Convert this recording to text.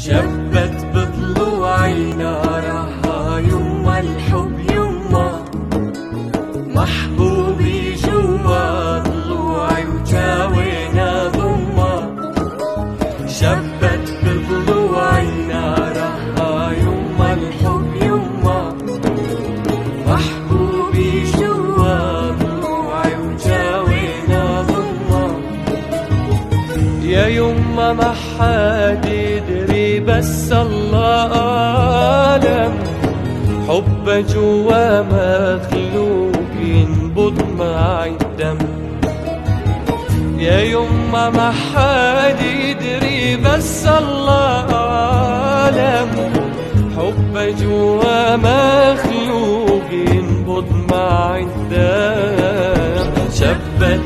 شبت بضلوعي نارها يما الحب يما، محبوبي جوا ضلوعي وجاوينا ضمة. شبت بضلوعي نارها يما الحب يما، محبوبي جوا ضلوعي وجاوينا ضمة. يا يما ما حد يدري بس الله أعلم، حب جوا مخلوق ينبض مع الدم. يا يما ما حد يدري بس الله أعلم، حب جوا مخلوق ينبض مع الدم. شبت